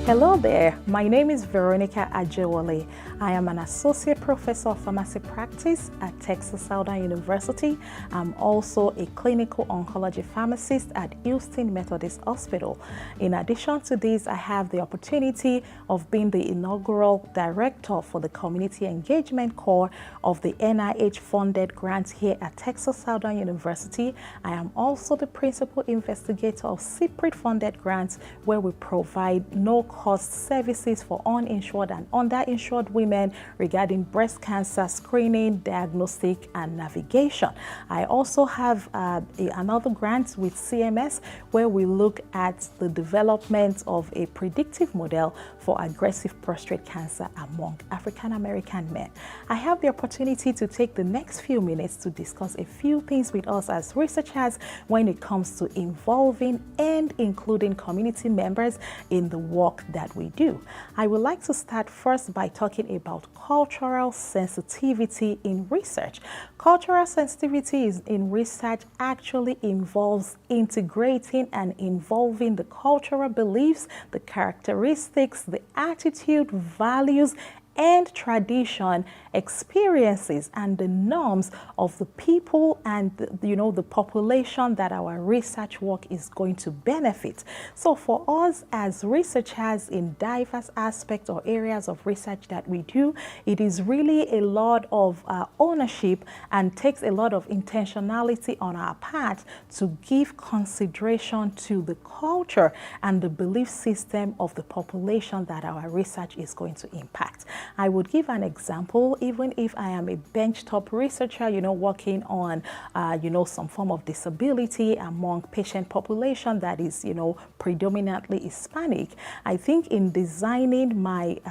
Hello there, my name is Veronica Ajewole. I am an Associate Professor of Pharmacy Practice at Texas Southern University. I'm also a clinical oncology pharmacist at Houston Methodist Hospital. In addition to this, I have the opportunity of being the inaugural director for the Community Engagement Core of the NIH-funded grant here at Texas Southern University. I am also the principal investigator of CPRIT-funded grants where we provide no-cost services for uninsured and underinsured women regarding breast cancer screening, diagnostic, and navigation. I also have another grant with CMS where we look at the development of a predictive model for aggressive prostate cancer among African American men. I have the opportunity to take the next few minutes to discuss a few things with us as researchers when it comes to involving and including community members in the work that we do. I would like to start first by talking about cultural sensitivity in research. Cultural sensitivity in research actually involves integrating and involving the cultural beliefs, the characteristics, the attitude, values, and tradition, experiences, and the norms of the people and the population that our research work is going to benefit. So for us as researchers in diverse aspects or areas of research that we do, it is really a lot of ownership and takes a lot of intentionality on our part to give consideration to the culture and the belief system of the population that our research is going to impact. I would give an example, even if I am a benchtop researcher, working on, some form of disability among patient population that is, predominantly Hispanic. I think in designing my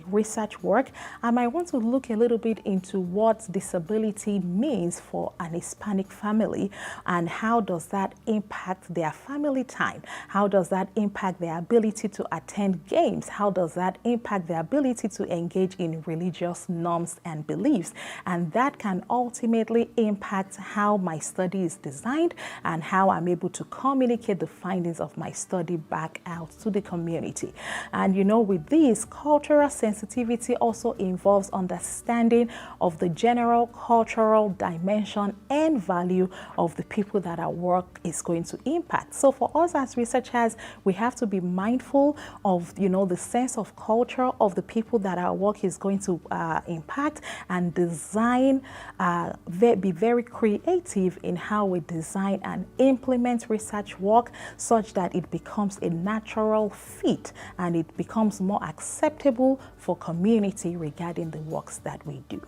research work, I might want to look a little bit into what disability means for an Hispanic family and how does that impact their family time? How does that impact their ability to attend games? How does that impact their ability to engage in religious norms and beliefs? And that can ultimately impact how my study is designed and how I'm able to communicate the findings of my study back out to the community. And with this, cultural sensitivity also involves understanding of the general cultural dimension and value of the people that our work is going to impact. So for us as researchers, we have to be mindful of the sense of culture of the people that our work is going to impact, and design, be very creative in how we design and implement research work such that it becomes a natural fit and it becomes more acceptable for community regarding the works that we do.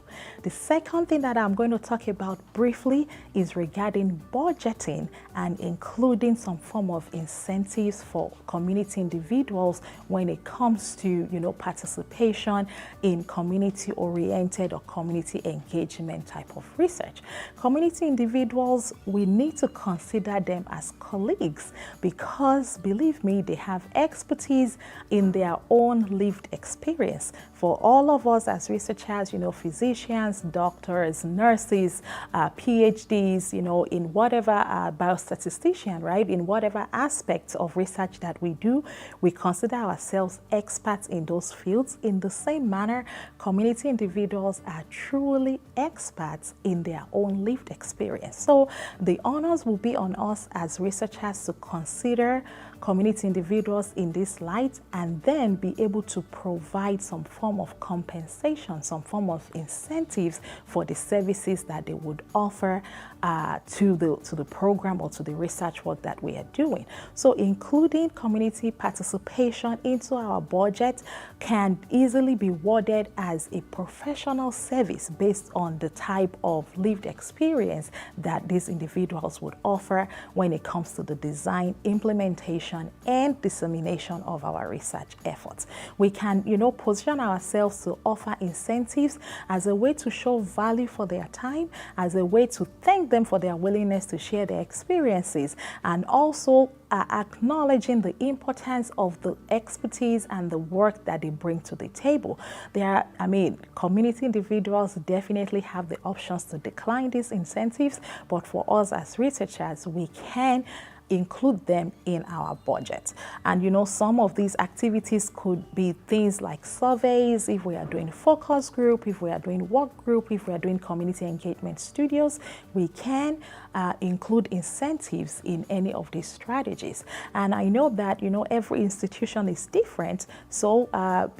The second thing that I'm going to talk about briefly is regarding budgeting and including some form of incentives for community individuals when it comes to participation in community-oriented or community engagement type of research. Community individuals, we need to consider them as colleagues because, believe me, they have expertise in their own lived experience. For all of us as researchers, physicians, doctors, nurses, PhDs, in whatever biostatistician, right? In whatever aspects of research that we do, we consider ourselves experts in those fields. In the same manner, community individuals are truly experts in their own lived experience. So the honors will be on us as researchers to consider community individuals in this light and then be able to provide some form of compensation, some form of incentives for the services that they would offer to the program or to the research work that we are doing. So including community participation into our budget can easily be worded as a professional service based on the type of lived experience that these individuals would offer when it comes to the design, implementation, and dissemination of our research efforts. We can, position ourselves to offer incentives as a way to show value for their time, as a way to thank them for their willingness to share their experiences, and also acknowledging the importance of the expertise and the work that they bring to the table. Community individuals definitely have the options to decline these incentives, but for us as researchers, we can include them in our budget. And you know, some of these activities could be things like surveys, if we are doing focus group, if we are doing work group, if we are doing community engagement studios, we can include incentives in any of these strategies. And I know that, you know, every institution is different, so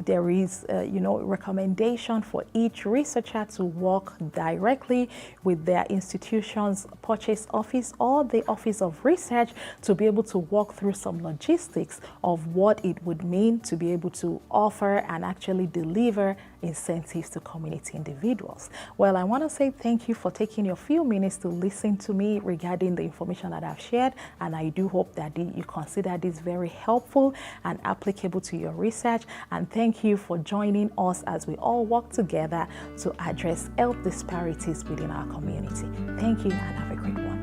there is, you know, recommendation for each researcher to work directly with their institution's purchase office or the Office of Research to be able to walk through some logistics of what it would mean to be able to offer and actually deliver incentives to community individuals. Well, I want to say thank you for taking your few minutes to listen to me regarding the information that I've shared, and I do hope that you consider this very helpful and applicable to your research. And thank you for joining us as we all work together to address health disparities within our community. Thank you and have a great one.